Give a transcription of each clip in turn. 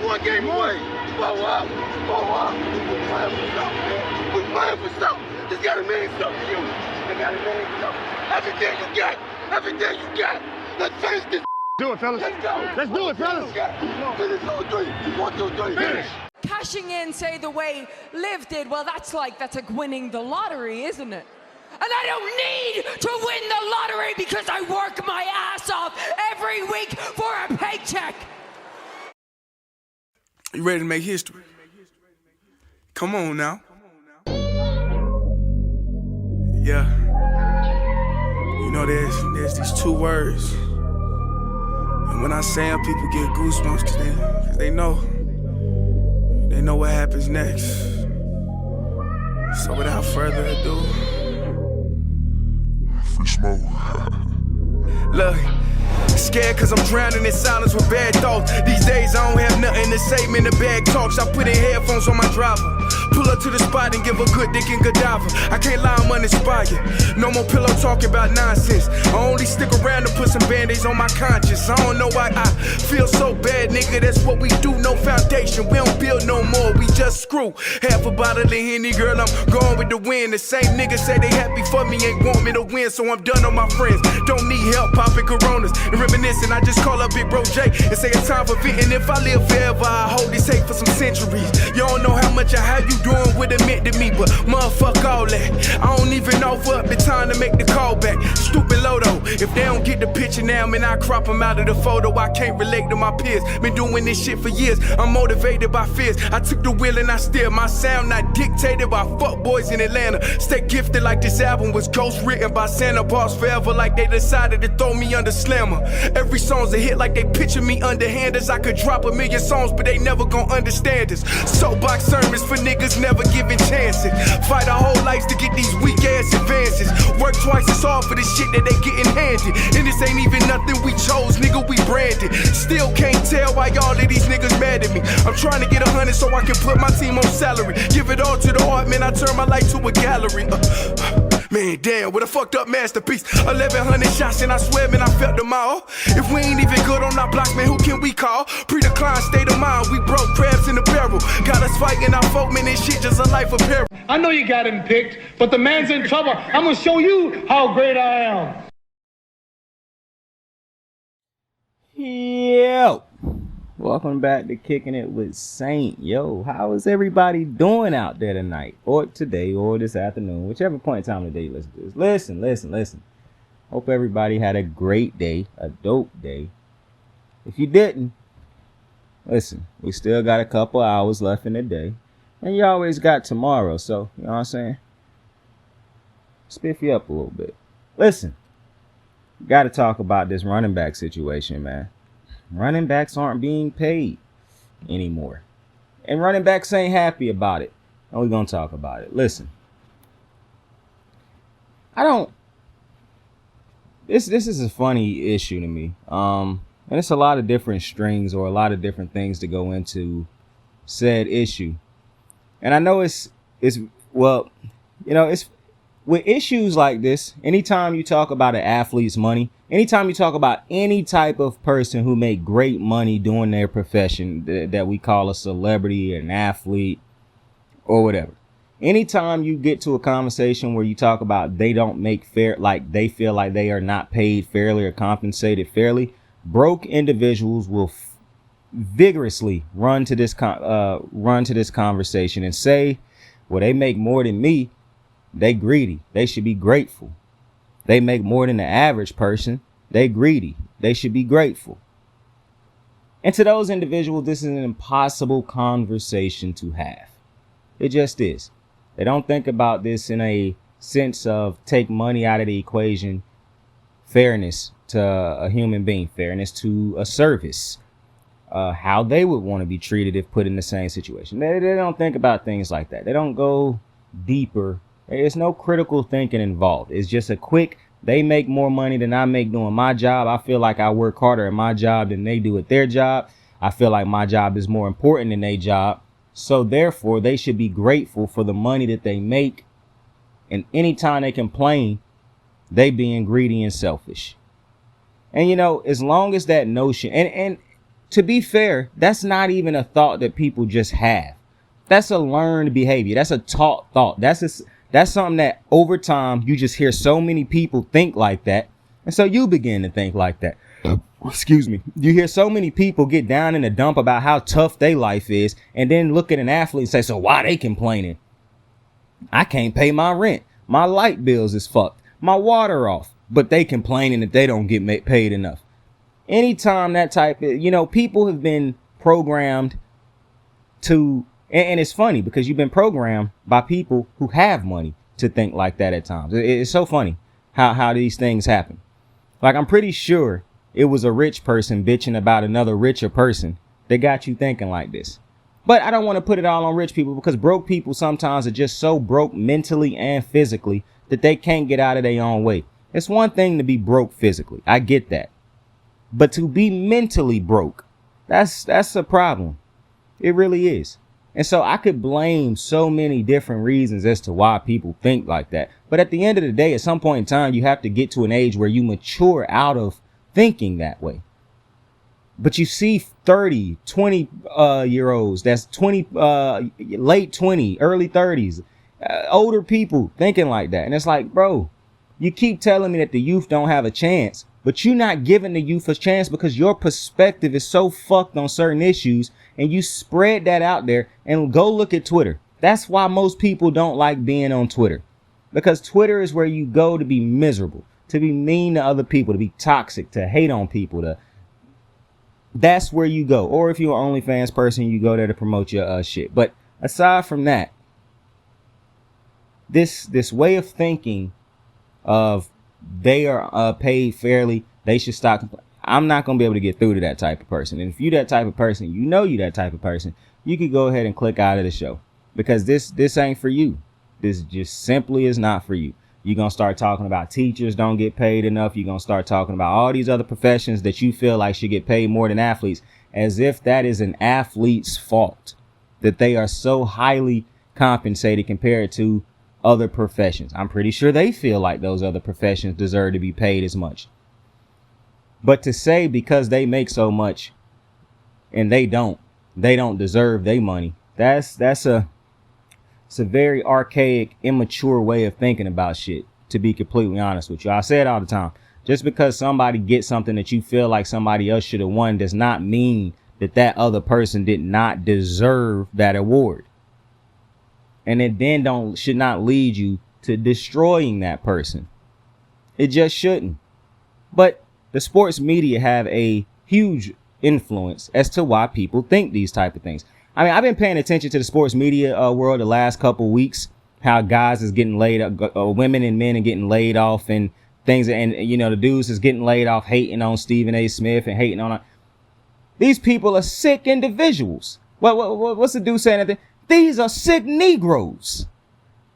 one game away. Blow up. We're playing for something, man. We're playing for something. Just gotta mean something to you. They gotta mean something. Everything you got. Everything you got. Let's finish this. Do it, fellas. Let's go. Let's do it, fellas. Finish 2-3. 1, 2, 3. Finish. Cashing in, say, the way Liv did, well, that's like winning the lottery, isn't it? And I don't need to win the lottery because I work my ass off every week for a paycheck. You ready to make history? Come on now. Yeah. You know, there's these two words. And when I say them, people get goosebumps because they know. They know what happens next. So without further ado, free smoke. Look, scared cause I'm drowning in silence with bad thoughts. These days I don't have nothing to say, man, the bag talks. I put in headphones on my driver. Pull up to the spot and give a good dick and Godiva. I can't lie, I'm uninspired. No more pillow talking about nonsense. I only stick around to put some band-aids on my conscience. I don't know why I feel so bad, nigga. That's what we do, no foundation. We don't build no more, we just screw. Half a bottle of Henny, girl, I'm going with the wind. The same niggas say they happy for me, ain't want me to win. So I'm done on my friends. Don't need help popping Coronas and reminiscing. I just call up Big Bro J and say it's time for venting. If I live forever, I hold this hate for some centuries. You don't know how much I have you doing what it meant to me, but motherfuck all that. I don't even offer up the time to make the call back. Stupid Lodo, if they don't get the picture now, man, I crop them out of the photo. I can't relate to my peers. Been doing this shit for years. I'm motivated by fears. I took the wheel and I steer. My sound not dictated by fuck boys in Atlanta. Stay gifted like this album was ghost written by Santa Bars forever, like they decided to throw me under Slammer. Every song's a hit like they picture me underhanders. I could drop a million songs, but they never gon' understand us. Soapbox sermons for niggas never giving chances. Fight our whole lives to get these weak ass advances. Work twice as hard for the shit that they getting handed. And this ain't even nothing we chose, nigga, we branded. Still can't tell why all of these niggas mad at me. I'm trying to get 100 so I can put my team on salary. Give it all to the art, man, I turn my life to a gallery. Man, damn, what a fucked up masterpiece. 1,100 shots and I swear, man, I felt them all. If we ain't even good on our blocks, man, who can we call? Pre-decline state of mind, we broke crabs in the barrel. Got us fighting our folk, man, this shit just a life of peril. I know you got him picked, but the man's in trouble. I'm gonna show you how great I am. Yo, welcome back to Kicking It with Saint. Yo, how is everybody doing out there tonight, or today, or this afternoon, whichever point in time of the day you listen to this? Listen. Hope everybody had a great day, a dope day. If you didn't, listen, we still got a couple hours left in the day, and you always got tomorrow, so, you know what I'm saying? Spiff you up a little bit. Listen, got to talk about this running back situation, man. Running backs aren't being paid anymore. And running backs ain't happy about it. And we're going to talk about it. Listen. This is a funny issue to me. And it's a lot of different strings or a lot of different things to go into said issue. And I know it's with issues like this, anytime you talk about an athlete's money, anytime you talk about any type of person who make great money doing their profession that we call a celebrity, an athlete, or whatever. Anytime you get to a conversation where you talk about they don't make fair, like they feel like they are not paid fairly or compensated fairly, broke individuals will vigorously run to this conversation and say, well, they make more than me. They greedy. They should be grateful. They make more than the average person. They greedy. They should be grateful. And to those individuals, this is an impossible conversation to have. It just is. They don't think about this in a sense of take money out of the equation, fairness to a human being, fairness to a service, how they would want to be treated if put in the same situation. They don't think about things like that. They don't go deeper. There's no critical thinking involved. It's just a quick, they make more money than I make doing my job. I feel like I work harder at my job than they do at their job. I feel like my job is more important than their job. So therefore, they should be grateful for the money that they make. And anytime they complain, they being greedy and selfish. And, you know, as long as that notion, and to be fair, that's not even a thought that people just have. That's a learned behavior. That's a taught thought. That's something that over time you just hear so many people think like that. And so you begin to think like that. Excuse me. You hear so many people get down in the dump about how tough their life is, and then look at an athlete and say, so why they complaining? I can't pay my rent. My light bills is fucked. My water off. But they complaining that they don't get paid enough. Anytime that type of, people have been programmed to, and it's funny because you've been programmed by people who have money to think like that at times. It's so funny how these things happen. Like, I'm pretty sure it was a rich person bitching about another richer person that got you thinking like this. But I don't want to put it all on rich people, because broke people sometimes are just so broke mentally and physically that they can't get out of their own way. It's one thing to be broke physically. I get that. But to be mentally broke, that's a problem. It really is. And so I could blame so many different reasons as to why people think like that. But at the end of the day, at some point in time, you have to get to an age where you mature out of thinking that way. But you see 30, 20 year olds, that's 20, late 20, early 30s, older people thinking like that. And it's like, bro, you keep telling me that the youth don't have a chance, but you're not giving the youth a chance because your perspective is so fucked on certain issues, and you spread that out there. And go look at Twitter. That's why most people don't like being on Twitter, because Twitter is where you go to be miserable, to be mean to other people, to be toxic, to hate on people, that's where you go. Or if you're an OnlyFans person, you go there to promote your shit. But aside from that, this way of thinking of they are paid fairly, they should stop. I'm not going to be able to get through to that type of person. And if you that type of person, you that type of person, you could go ahead and click out of the show, because this ain't for you. This just simply is not for you. You're going to start talking about teachers don't get paid enough. You're going to start talking about all these other professions that you feel like should get paid more than athletes, as if that is an athlete's fault, that they are so highly compensated compared to other professions. I'm pretty sure they feel like those other professions deserve to be paid as much. But to say because they make so much and they don't deserve their money, that's a very archaic, immature way of thinking about shit, to be completely honest with you. I say it all the time. Just because somebody gets something that you feel like somebody else should have won does not mean that that other person did not deserve that award. And it then should not lead you to destroying that person. It just shouldn't. But the sports media have a huge influence as to why people think these type of things. I mean, I've been paying attention to the sports media world the last couple weeks, how guys is getting laid up, women and men are geting laid off and things. And, the dudes is getting laid off, hating on Stephen A. Smith and hating on. These people are sick individuals. What's the dude saying? These are sick Negroes.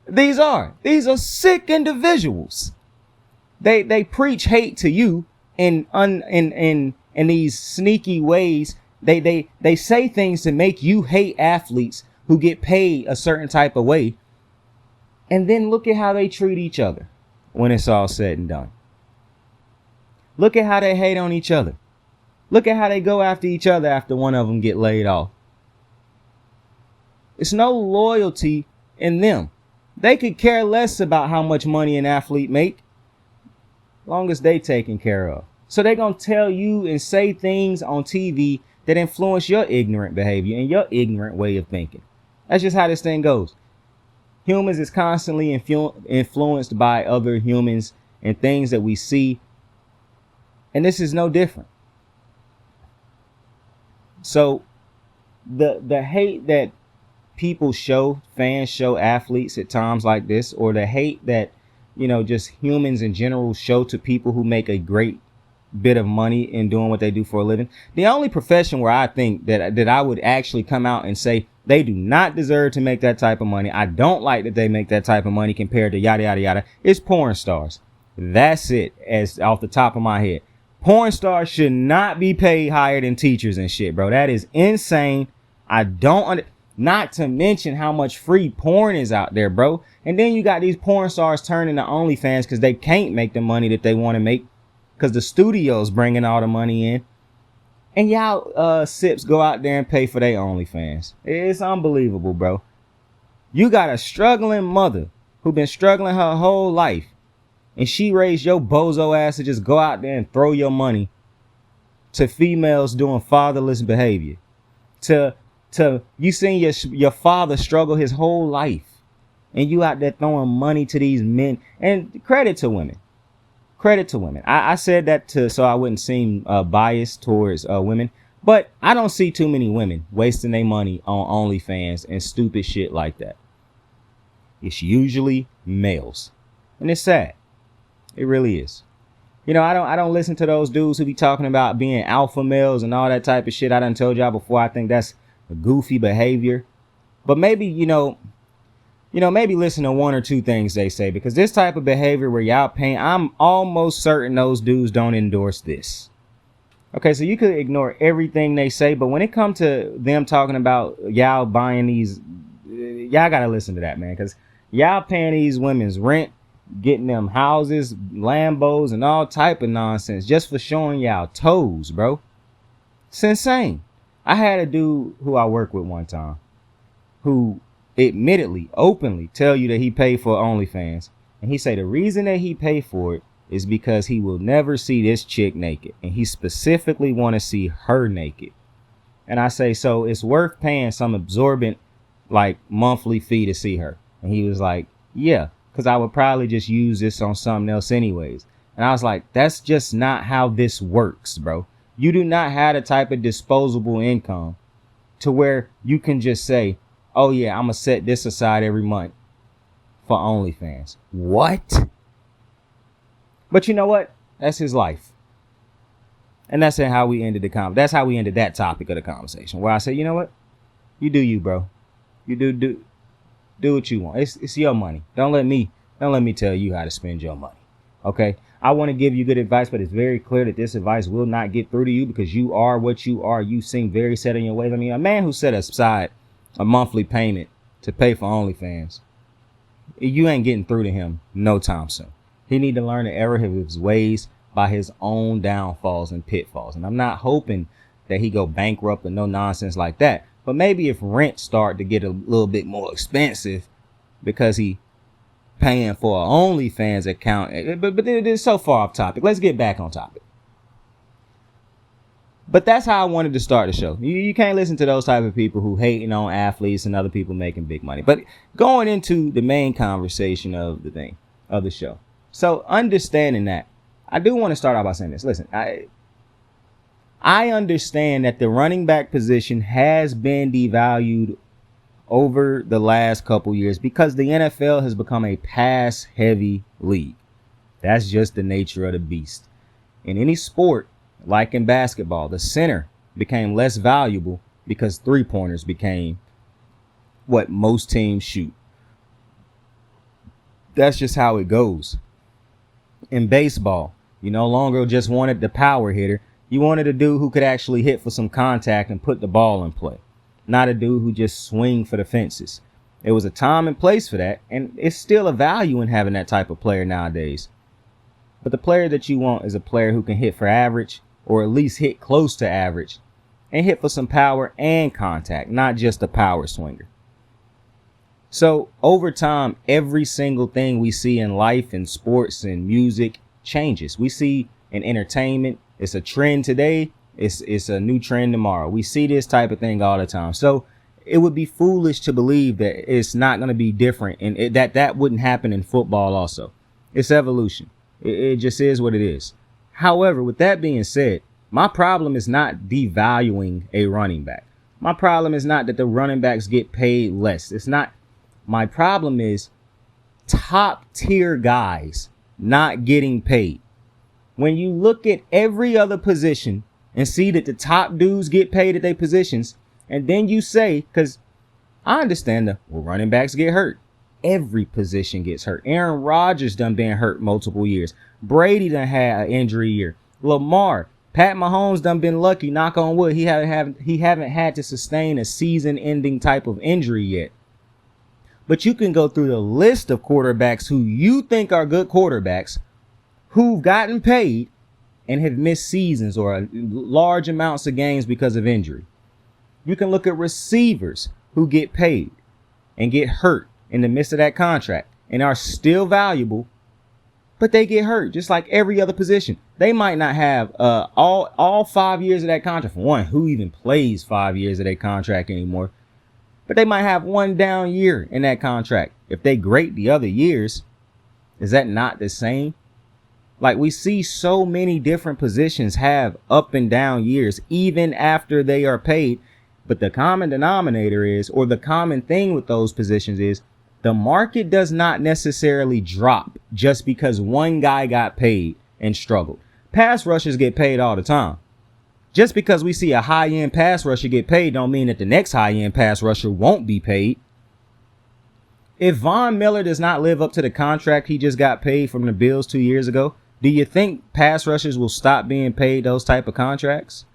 These are sick individuals. They preach hate to you in these sneaky ways. They say things to make you hate athletes who get paid a certain type of way. And then look at how they treat each other when it's all said and done. Look at how they hate on each other. Look at how they go after each other after one of them get laid off. It's no loyalty in them. They could care less about how much money an athlete make, long as they taken care of. So they're going to tell you and say things on TV that influence your ignorant behavior and your ignorant way of thinking. That's just how this thing goes. Humans is constantly influenced by other humans and things that we see. And this is no different. So the hate that people fans show athletes at times like this, or the hate that, just humans in general show to people who make a great bit of money in doing what they do for a living. The only profession where I think that I would actually come out and say they do not deserve to make that type of money, I don't like that they make that type of money compared to yada, yada, yada, is porn stars. That's it, as off the top of my head. Porn stars should not be paid higher than teachers and shit, bro. That is insane. I don't not to mention how much free porn is out there, bro. And then you got these porn stars turning to OnlyFans because they can't make the money that they want to make, because the studio's bringing all the money in. And y'all sips go out there and pay for their OnlyFans. It's unbelievable, bro. You got a struggling mother who been struggling her whole life, and she raised your bozo ass to just go out there and throw your money to females doing fatherless behavior. To you seen your father struggle his whole life, and you out there throwing money to these men. And credit to women. Credit to women. I said that so I wouldn't seem biased towards women, but I don't see too many women wasting their money on OnlyFans and stupid shit like that. It's usually males, and it's sad. It really is. You know, I don't listen to those dudes who be talking about being alpha males and all that type of shit. I done told y'all before. I think that's a goofy behavior, but maybe maybe listen to one or two things they say, because this type of behavior where y'all paying, I'm almost certain those dudes don't endorse this. Okay, so you could ignore everything they say, but when it comes to them talking about y'all buying these, y'all gotta listen to that, man, because y'all paying these women's rent, getting them houses, Lambos, and all type of nonsense just for showing y'all toes, bro. It's insane. I had a dude who I worked with one time who admittedly, openly tell you that he paid for OnlyFans, and he say the reason that he paid for it is because he will never see this chick naked, and he specifically want to see her naked. And I say, so it's worth paying some absorbent like monthly fee to see her? And he was like, yeah, because I would probably just use this on something else anyways. And I was like, that's just not how this works, bro. You do not have the type of disposable income to where you can just say, oh yeah, I'm gonna set this aside every month for OnlyFans. What? But you know what? That's his life. And that's how we ended that's how we ended that topic of the conversation, where I said, you know what? You do you, bro. You do what you want. It's your money. Don't let me tell you how to spend your money. Okay? I want to give you good advice, but it's very clear that this advice will not get through to you because you are what you are. You seem very set in your ways. I mean, a man who set aside a monthly payment to pay for OnlyFans, you ain't getting through to him no time soon. He need to learn the error of his ways by his own downfalls and pitfalls. And I'm not hoping that he go bankrupt or no nonsense like that. But maybe if rent start to get a little bit more expensive because he paying for an OnlyFans account. But it is so far off topic. Let's get back on topic. But that's how I wanted to start the show. You can't listen to those type of people who hating on athletes and other people making big money. But going into the main conversation of the show. So understanding that, I do want to start off by saying this. Listen, I understand that the running back position has been devalued over the last couple years because the NFL has become a pass heavy league. That's just the nature of the beast. In any sport, like in basketball, the center became less valuable because 3-pointers became what most teams shoot. That's just how it goes. In baseball, you no longer just wanted the power hitter. You wanted a dude who could actually hit for some contact and put the ball in play, not a dude who just swing for the fences. There was a time and place for that, and it's still a value in having that type of player nowadays. But the player that you want is a player who can hit for average, or at least hit close to average, and hit for some power and contact, not just a power swinger. So over time, every single thing we see in life and sports and music changes. We see in entertainment, it's a trend today, it's a new trend tomorrow. We see this type of thing all the time. So it would be foolish to believe that it's not going to be different, and that wouldn't happen in football also. It's evolution. It just is what it is. However, with that being said, my problem is not devaluing a running back. My problem is not that the running backs get paid less. It's not. My problem is top tier guys not getting paid. When you look at every other position and see that the top dudes get paid at their positions, and then you say, because I understand running backs get hurt. Every position gets hurt. Aaron Rodgers done been hurt multiple years. Brady done had an injury year. Lamar, Pat Mahomes done been lucky, knock on wood. He haven't had to sustain a season-ending type of injury yet. But you can go through the list of quarterbacks who you think are good quarterbacks who've gotten paid, and have missed seasons or large amounts of games because of injury. You can look at receivers who get paid and get hurt in the midst of that contract and are still valuable, but they get hurt just like every other position. They might not have all 5 years of that contract. For one, who even plays 5 years of that contract anymore? But they might have one down year in that contract. If they great the other years, is that not the same? Like, we see so many different positions have up and down years, even after they are paid. But the common denominator is, or the common thing with those positions is, the market does not necessarily drop just because one guy got paid and struggled. Pass rushers get paid all the time. Just because we see a high-end pass rusher get paid don't mean that the next high-end pass rusher won't be paid. If Von Miller does not live up to the contract he just got paid from the Bills 2 years ago, do you think pass rushers will stop being paid those type of contracts?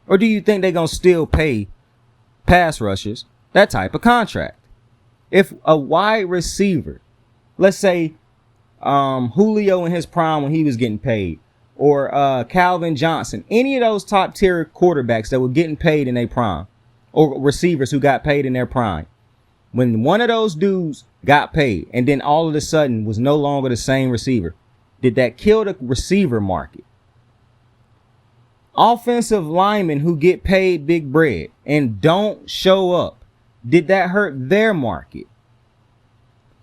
Or do you think they're going to still pay pass rushers that type of contract? If a wide receiver, let's say Julio in his prime when he was getting paid, or Calvin Johnson, any of those top tier quarterbacks that were getting paid in their prime, or receivers who got paid in their prime, when one of those dudes got paid and then all of a sudden was no longer the same receiver, did that kill the receiver market? Offensive linemen who get paid big bread and don't show up, did that hurt their market?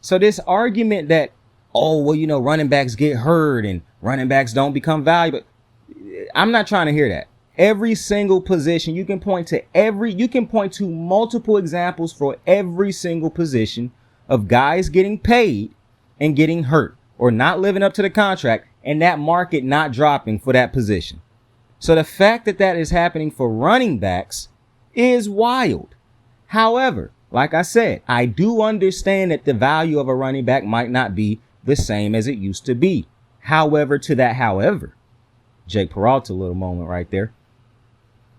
So this argument that, oh, well, you know, running backs get hurt and running backs don't become valuable, I'm not trying to hear that. Every single position, you can point to multiple examples for every single position of guys getting paid and getting hurt or not living up to the contract and that market not dropping for that position. So the fact that that is happening for running backs is wild. However, like I said, I do understand that the value of a running back might not be the same as it used to be. However, Jake Peralta little moment right there.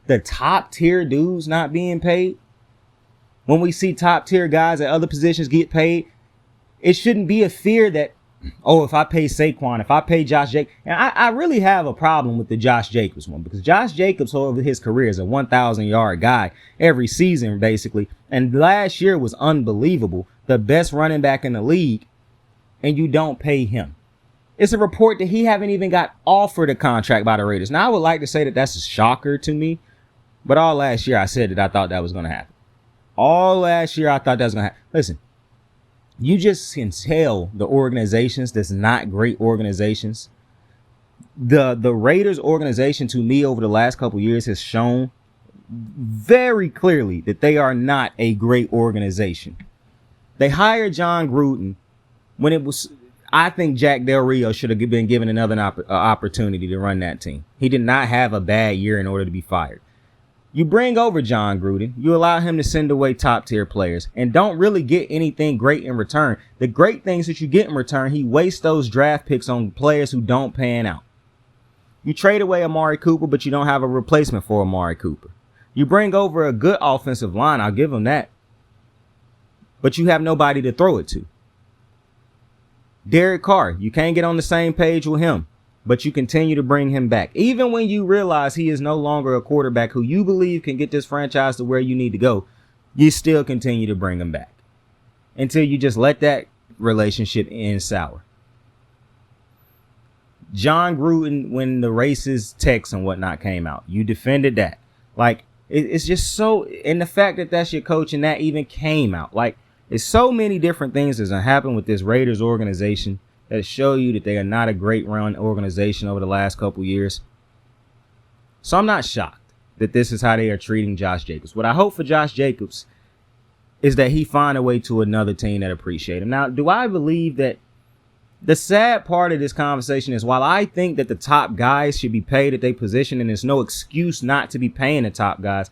The top tier dudes not being paid. When we see top tier guys at other positions get paid, it shouldn't be a fear that, oh, if I pay Saquon, if I pay Josh Jacobs. And I really have a problem with the Josh Jacobs one, because Josh Jacobs over his career is a 1,000-yard guy every season, basically. And last year was unbelievable. The best running back in the league, and you don't pay him. It's a report that he haven't even got offered a contract by the Raiders. Now, I would like to say that that's a shocker to me, but all last year I said that I thought that was going to happen. All last year I thought that was going to happen. Listen, you just can tell the organizations that's not great organizations. The Raiders organization, to me, over the last couple years has shown very clearly that they are not a great organization. They hired John Gruden when it was, I think Jack Del Rio should have been given another opportunity to run that team. He did not have a bad year in order to be fired. You bring over John Gruden, you allow him to send away top tier players and don't really get anything great in return. The great things that you get in return, he wastes those draft picks on players who don't pan out. You trade away Amari Cooper, but you don't have a replacement for Amari Cooper. You bring over a good offensive line, I'll give him that, but you have nobody to throw it to. Derek Carr, you can't get on the same page with him, but you continue to bring him back. Even when you realize he is no longer a quarterback who you believe can get this franchise to where you need to go, you still continue to bring him back until you just let that relationship end sour. John Gruden, when the racist texts and whatnot came out, you defended that. Like, it's just so, and the fact that that's your coach and that even came out, like, there's so many different things that's happened with this Raiders organization that show you that they are not a great run organization over the last couple years. So I'm not shocked that this is how they are treating Josh Jacobs. What I hope for Josh Jacobs is that he find a way to another team that appreciate him. Now, do I believe that the sad part of this conversation is, while I think that the top guys should be paid at their position and there's no excuse not to be paying the top guys,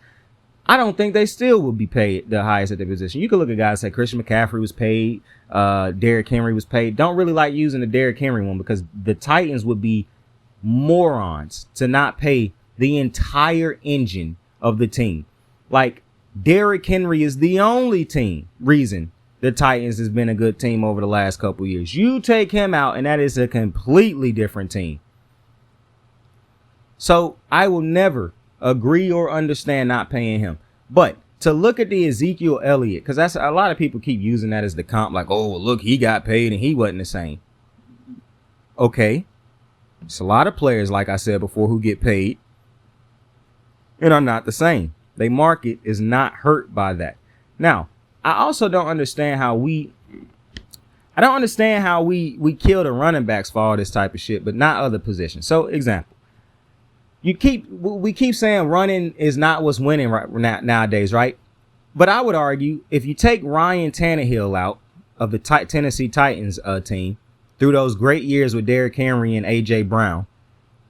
I don't think they still will be paid the highest at their position. You can look at guys like Christian McCaffrey was paid, Derrick Henry was paid. Don't really like using the Derrick Henry one because the Titans would be morons to not pay the entire engine of the team. Like, Derrick Henry is the only reason the Titans has been a good team over the last couple years. You take him out and that is a completely different team. So I will never agree or understand not paying him. But to look at the Ezekiel Elliott, because that's a lot of people keep using that as the comp, like, oh, well, look, he got paid and he wasn't the same. Okay. It's a lot of players, like I said before, who get paid and are not the same. Their market is not hurt by that. Now, I also don't understand how we kill the running backs for all this type of shit, but not other positions. So, example, we keep saying running is not what's winning nowadays, right? But I would argue if you take Ryan Tannehill out of the Tennessee Titans team through those great years with Derrick Henry and A.J. Brown,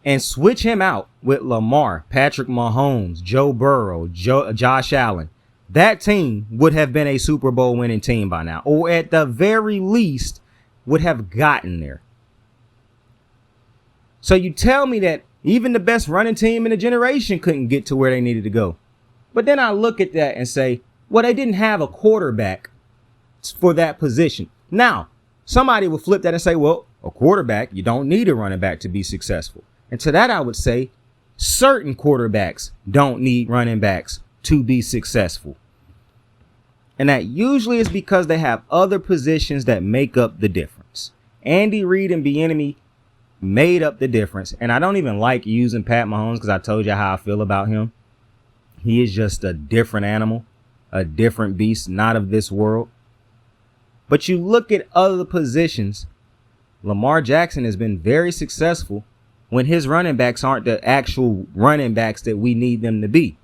and switch him out with Lamar, Patrick Mahomes, Joe Burrow, Josh Allen, that team would have been a Super Bowl winning team by now, or at the very least would have gotten there. So you tell me that even the best running team in a generation couldn't get to where they needed to go. But then I look at that and say, well, they didn't have a quarterback for that position. Now, somebody would flip that and say, well, a quarterback, you don't need a running back to be successful. And to that, I would say certain quarterbacks don't need running backs to be successful. And that usually is because they have other positions that make up the difference. Andy Reid and Bieniemy made up the difference. And I don't even like using Pat Mahomes because I told you how I feel about him. He is just a different animal, a different beast, not of this world. But you look at other positions, Lamar Jackson has been very successful when his running backs aren't the actual running backs that we need them to be.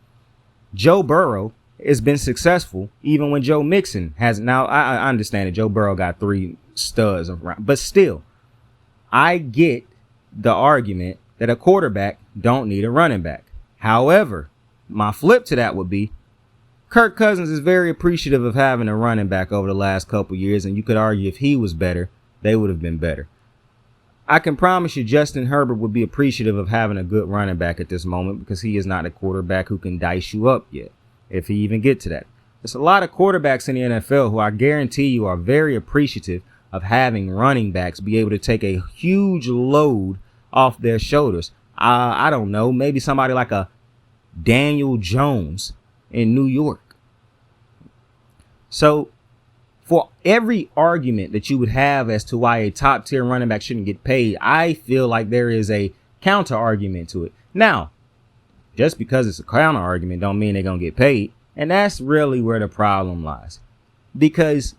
Joe Burrow has been successful even when Joe Mixon has. Now, I understand that Joe Burrow got 3 studs around, but still, I get the argument that a quarterback don't need a running back. However, my flip to that would be Kirk Cousins is very appreciative of having a running back over the last couple years, and you could argue if he was better, they would have been better. I can promise you Justin Herbert would be appreciative of having a good running back at this moment because he is not a quarterback who can dice you up yet, if he even get to that. There's a lot of quarterbacks in the NFL who I guarantee you are very appreciative of having running backs be able to take a huge load off their shoulders. I don't know, maybe somebody like a Daniel Jones in New York. So for every argument that you would have as to why a top tier running back shouldn't get paid, I feel like there is a counter argument to it. Now, just because it's a counter argument don't mean they're going to get paid. And that's really where the problem lies. Because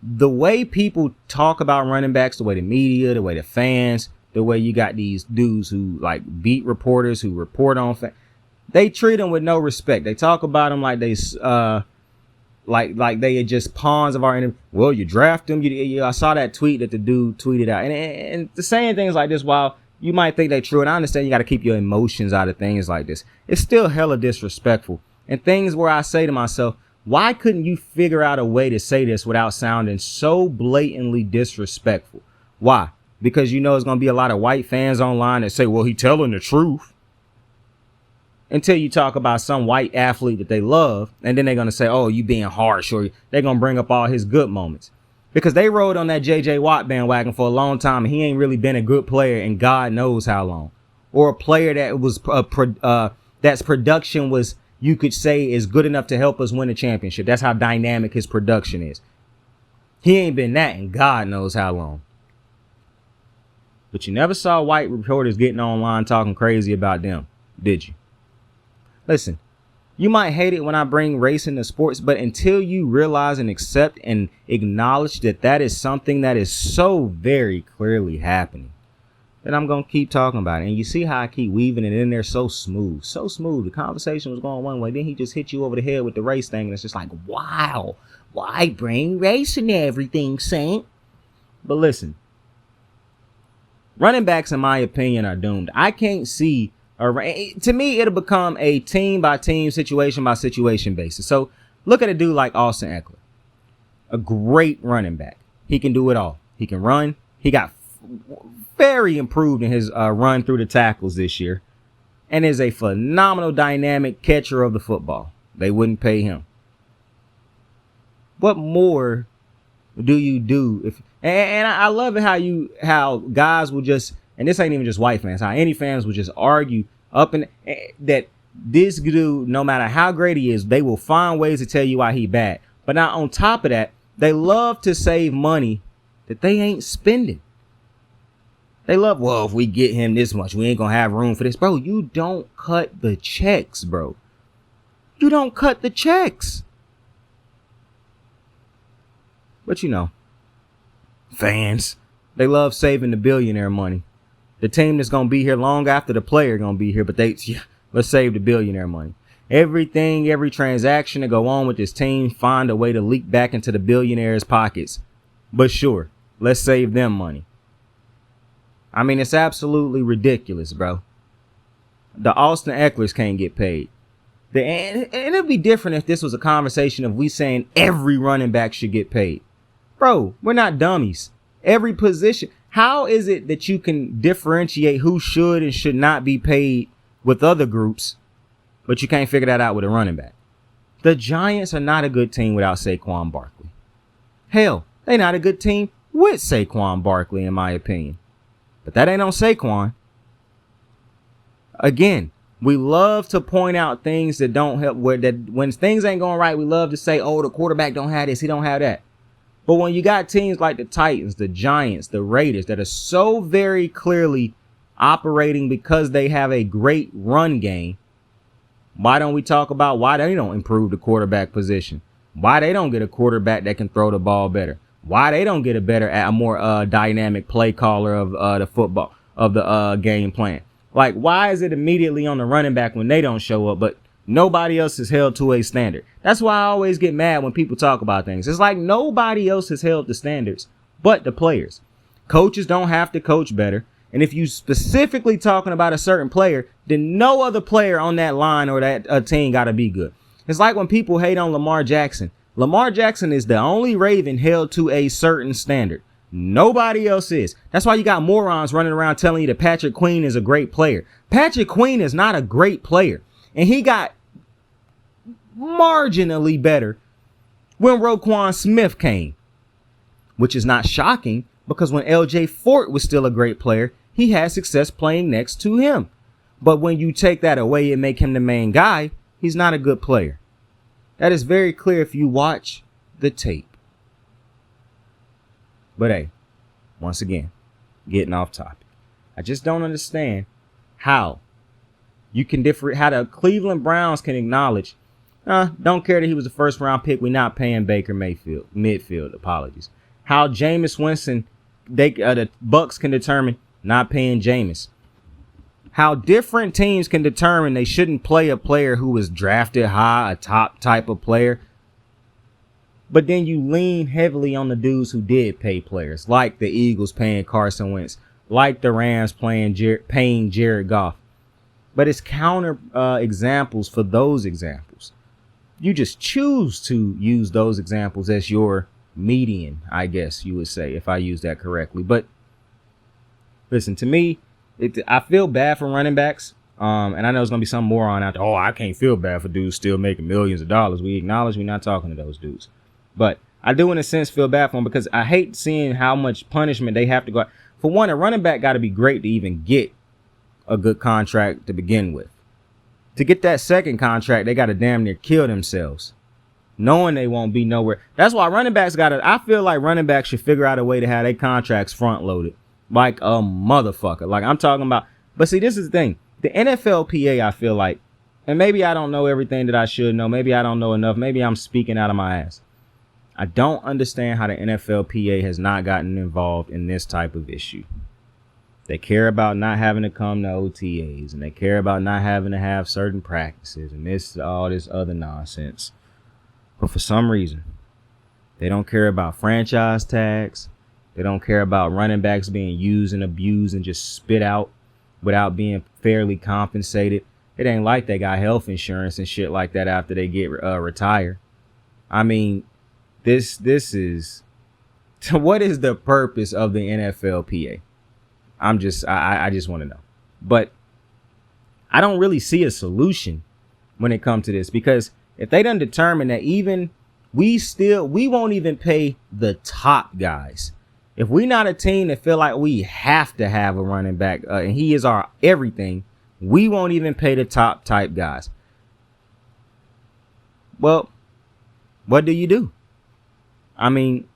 the way people talk about running backs, the way the media, the way the fans, the way you got these dudes who like beat reporters who report on they treat them with no respect. They talk about them like they like they are just pawns of our enemy. Well, you draft them. I saw that tweet that the dude tweeted out, and the saying things like this, while you might think they're true, and I understand you got to keep your emotions out of things like this, it's still hella disrespectful. And things where I say to myself, why couldn't you figure out a way to say this without sounding so blatantly disrespectful? Why? Because you know there's going to be a lot of white fans online that say, well, he telling the truth. Until you talk about some white athlete that they love, and then they're going to say, oh, you being harsh, or they're going to bring up all his good moments. Because they rode on that J.J. Watt bandwagon for a long time, and he ain't really been a good player in God knows how long. Or a player that was that's production was, you could say, is good enough to help us win a championship. That's how dynamic his production is. He ain't been that in God knows how long. But you never saw white reporters getting online talking crazy about them, did you? Listen, you might hate it when I bring race into sports, but until you realize and accept and acknowledge that that is something that is so very clearly happening, then I'm going to keep talking about it. And you see how I keep weaving it in there so smooth, so smooth. The conversation was going one way. Then he just hit you over the head with the race thing. And it's just like, wow, why bring race into everything, Saint? But listen, running backs, in my opinion, are doomed. I can't see. To me, it'll become a team by team, situation by situation basis. So look at a dude like Austin Eckler, a great running back. He can do it all. He can run. He got very improved in his run through the tackles this year, and is a phenomenal dynamic catcher of the football. They wouldn't pay him. What more do you do if? And I love it how guys will just. And this ain't even just white fans. How any fans would just argue up in that this dude, no matter how great he is, they will find ways to tell you why he bad. But now on top of that, they love to save money that they ain't spending. They love, well, if we get him this much, we ain't gonna have room for this. Bro, you don't cut the checks, bro. You don't cut the checks. But you know, fans, they love saving the billionaire money. The team that's gonna be here long after the player gonna be here, but let's save the billionaire money. Every transaction that go on with this team, find a way to leak back into the billionaires' pockets. But sure, let's save them money. I mean, it's absolutely ridiculous, bro. The Austin Eckler's can't get paid. And it'd be different if this was a conversation of we saying every running back should get paid. Bro, we're not dummies. Every position. How is it that you can differentiate who should and should not be paid with other groups, but you can't figure that out with a running back? The Giants are not a good team without Saquon Barkley. Hell, they're not a good team with Saquon Barkley, in my opinion. But that ain't on Saquon. Again, we love to point out things that don't help. When things ain't going right, we love to say, oh, the quarterback don't have this, he don't have that. But when you got teams like the Titans, the Giants, the Raiders that are so very clearly operating because they have a great run game, why don't we talk about why they don't improve the quarterback position? Why they don't get a quarterback that can throw the ball better? Why they don't get a more dynamic play caller of the football, of the game plan? Like, why is it immediately on the running back when they don't show up, but nobody else is held to a standard? That's why I always get mad when people talk about things. It's like nobody else has held the standards but the players. Coaches don't have to coach better. And if you specifically talking about a certain player, then no other player on that line or that team got to be good. It's like when people hate on Lamar Jackson. Lamar Jackson is the only Raven held to a certain standard. Nobody else is. That's why you got morons running around telling you that Patrick Queen is a great player. Patrick Queen is not a great player. And he got marginally better when Roquan Smith came, which is not shocking because when LJ Fort was still a great player, he had success playing next to him. But when you take that away and make him the main guy, he's not a good player. That is very clear if you watch the tape. But hey, once again, getting off topic. I just don't understand how you can how the Cleveland Browns can acknowledge, don't care that he was a first round pick. We're not paying Baker Mayfield, midfield, apologies. How Jameis Winston, the Bucks can determine not paying Jameis. How different teams can determine they shouldn't play a player who was drafted high, a top type of player. But then you lean heavily on the dudes who did pay players, like the Eagles paying Carson Wentz, like the Rams paying Jared Goff. But it's counter examples for those examples. You just choose to use those examples as your median, I guess you would say, if I use that correctly. But listen, to me, I feel bad for running backs. And I know there's going to be some moron out there. Oh, I can't feel bad for dudes still making millions of dollars. We acknowledge we're not talking to those dudes. But I do, in a sense, feel bad for them because I hate seeing how much punishment they have to go. For one, a running back got to be great to even get a good contract to begin with. To get that second contract, they got to damn near kill themselves, knowing they won't be nowhere. That's why running backs I feel like running backs should figure out a way to have their contracts front loaded like a motherfucker. Like I'm talking about. But see, this is the thing. The NFLPA, I feel like, and maybe I don't know everything that I should know. Maybe I don't know enough. Maybe I'm speaking out of my ass. I don't understand how the NFLPA has not gotten involved in this type of issue. They care about not having to come to OTAs, and they care about not having to have certain practices and all this other nonsense. But for some reason, they don't care about franchise tags. They don't care about running backs being used and abused and just spit out without being fairly compensated. It ain't like they got health insurance and shit like that after they get retired. I mean, this is, what is the purpose of the NFLPA? I just want to know. But I don't really see a solution when it comes to this, because if they done determine that even we won't even pay the top guys. If we not a team that feel like we have to have a running back and he is our everything, We won't even pay the top type guys. Well, what do? I mean,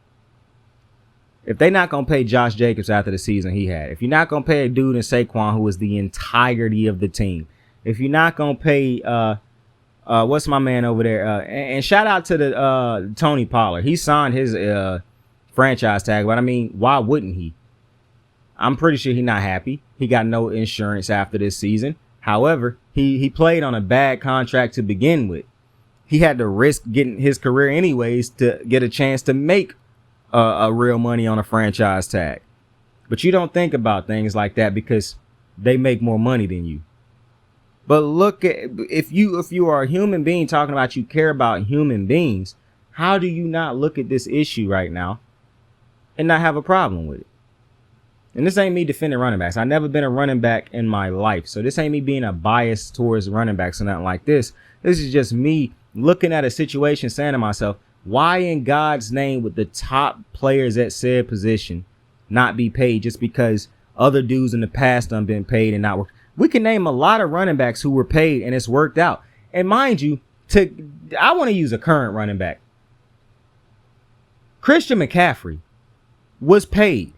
if they're not going to pay Josh Jacobs after the season he had, if you're not going to pay a dude in Saquon who was the entirety of the team, if you're not going to pay, what's my man over there? And shout out to the Tony Pollard. He signed his franchise tag, but I mean, why wouldn't he? I'm pretty sure he's not happy. He got no insurance after this season. However, he played on a bad contract to begin with. He had to risk getting his career anyways to get a chance to make a real money on a franchise tag. But you don't think about things like that because they make more money than you. But look at, if you are a human being talking about you care about human beings, how do you not look at this issue right now and not have a problem with it? And this ain't me defending running backs. I've never been a running back in my life. So this ain't me being a bias towards running backs or nothing like this. This is just me looking at a situation saying to myself, why in God's name would the top players at said position not be paid just because other dudes in the past done been paid and not worked? We can name a lot of running backs who were paid and it's worked out. And mind you, I want to use a current running back. Christian McCaffrey was paid.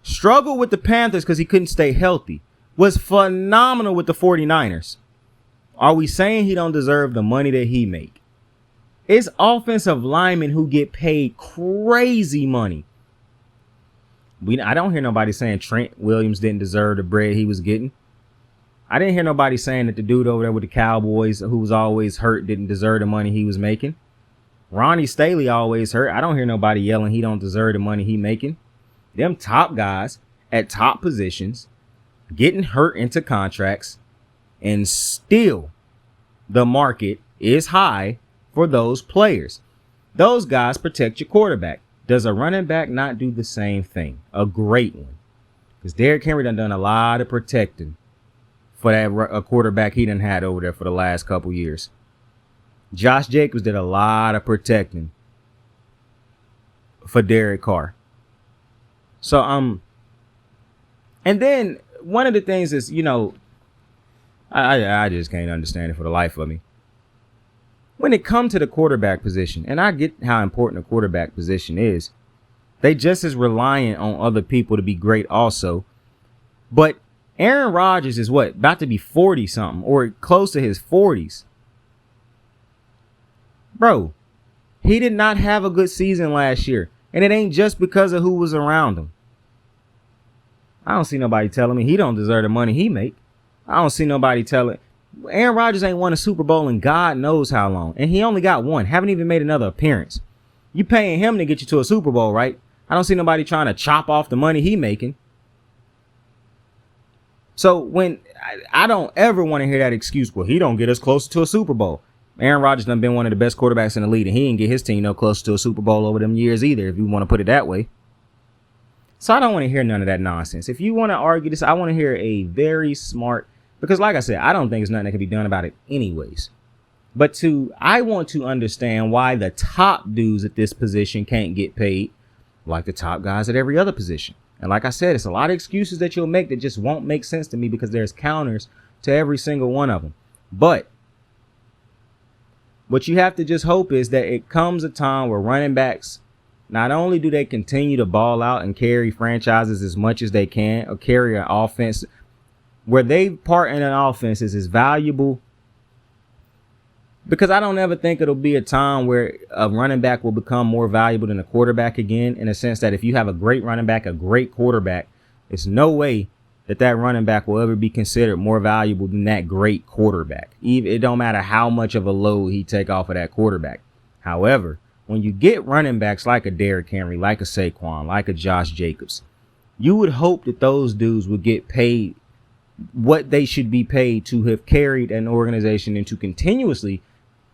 Struggled with the Panthers because he couldn't stay healthy. Was phenomenal with the 49ers. Are we saying he don't deserve the money that he make? It's offensive linemen who get paid crazy money. I don't hear nobody saying Trent Williams didn't deserve the bread he was getting. I didn't hear nobody saying that the dude over there with the Cowboys who was always hurt didn't deserve the money he was making. Ronnie Staley always hurt. I don't hear nobody yelling he don't deserve the money he making. Them top guys at top positions getting hurt into contracts, and still the market is high for those players. Those guys protect your quarterback. Does a running back not do the same thing? A great one. Because Derrick Henry done a lot of protecting for that a quarterback he done had over there for the last couple years. Josh Jacobs did a lot of protecting for Derek Carr. So, and then one of the things is, I just can't understand it for the life of me. When it comes to the quarterback position, and I get how important the quarterback position is, they just as reliant on other people to be great also. But Aaron Rodgers is about to be 40 something or close to his 40s. Bro, he did not have a good season last year. And it ain't just because of who was around him. I don't see nobody telling me he don't deserve the money he make. I don't see nobody telling. Aaron Rodgers ain't won a Super Bowl in God knows how long. And he only got one. Haven't even made another appearance. You paying him to get you to a Super Bowl, right? I don't see nobody trying to chop off the money he making. So when I don't ever want to hear that excuse, well, he don't get us closer to a Super Bowl. Aaron Rodgers done been one of the best quarterbacks in the league, and he didn't get his team no closer to a Super Bowl over them years either, if you want to put it that way. So I don't want to hear none of that nonsense. If you want to argue this, I want to hear a very smart, because like I said, I don't think there's nothing that can be done about it anyways. But I want to understand why the top dudes at this position can't get paid like the top guys at every other position. And like I said, it's a lot of excuses that you'll make that just won't make sense to me because there's counters to every single one of them. But what you have to just hope is that it comes a time where running backs, not only do they continue to ball out and carry franchises as much as they can, or carry an offense where they part in an offense is as valuable. Because I don't ever think it'll be a time where a running back will become more valuable than a quarterback again, in a sense that if you have a great running back, a great quarterback, it's no way that running back will ever be considered more valuable than that great quarterback. It don't matter how much of a load he take off of that quarterback. However, when you get running backs like a Derrick Henry, like a Saquon, like a Josh Jacobs, you would hope that those dudes would get paid what they should be paid to have carried an organization and to continuously.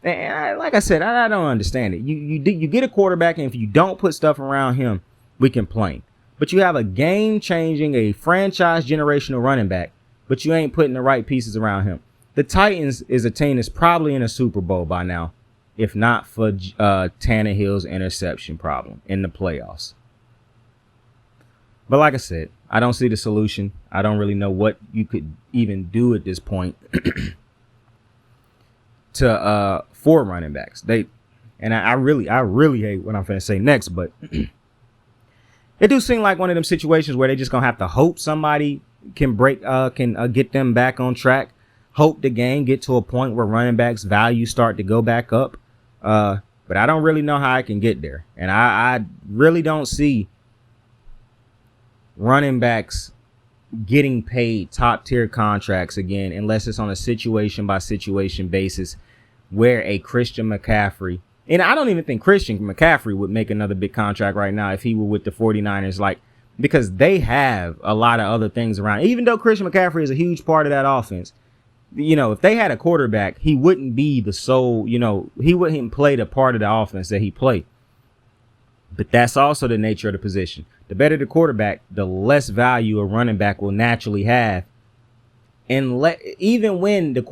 And like I said, I don't understand it. You get a quarterback, and if you don't put stuff around him, we complain. But you have a game-changing, a franchise generational running back, but you ain't putting the right pieces around him. The Titans is a team that's probably in a Super Bowl by now, if not for Tannehill's interception problem in the playoffs. But like I said, I don't see the solution. I don't really know what you could even do at this point to for running backs. I really hate what I'm finna say next, but it do seem like one of them situations where they just gonna have to hope somebody can get them back on track. Hope the game get to a point where running backs value start to go back up. But I don't really know how I can get there. And I really don't see running backs getting paid top tier contracts again, unless it's on a situation by situation basis where a Christian McCaffrey, and I don't even think Christian McCaffrey would make another big contract right now if he were with the 49ers, like, because they have a lot of other things around. Even though Christian McCaffrey is a huge part of that offense, you know, if they had a quarterback, he wouldn't be the sole, you know, he wouldn't play the part of the offense that he played. But that's also the nature of the position. The better the quarterback, the less value a running back will naturally have. And even when the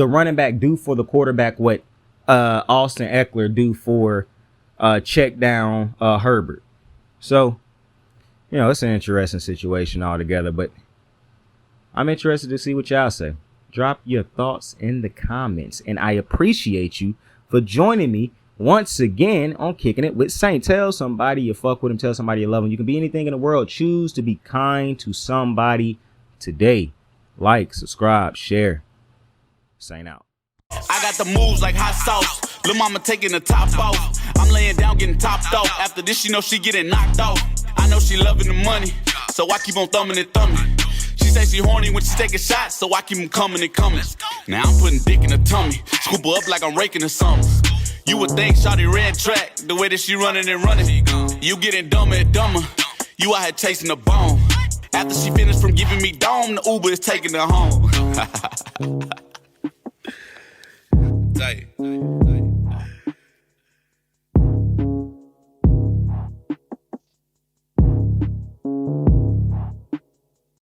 running back do for the quarterback what Austin Eckler do for check down Herbert. So, you know, it's an interesting situation altogether, but I'm interested to see what y'all say. Drop your thoughts in the comments, and I appreciate you for joining me once again on Kicking It with Saint. Tell somebody you fuck with him. Tell somebody you love him. You can be anything in the world. Choose to be kind to somebody today. Like, subscribe, share. Saint out. I got the moves like hot sauce. Lil' mama taking the top off. I'm laying down getting topped off. After this, she know she getting knocked off. I know she loving the money, so I keep on thumbing and thumbing. She say she horny when she taking shots, so I keep them coming and coming. Now I'm putting dick in her tummy. Scoop her up like I'm raking her something. You would think shawty red track, the way that she running and running. You getting dumber and dumber. You out here chasing the bone. After she finished from giving me dome, the Uber is taking her home. Tight.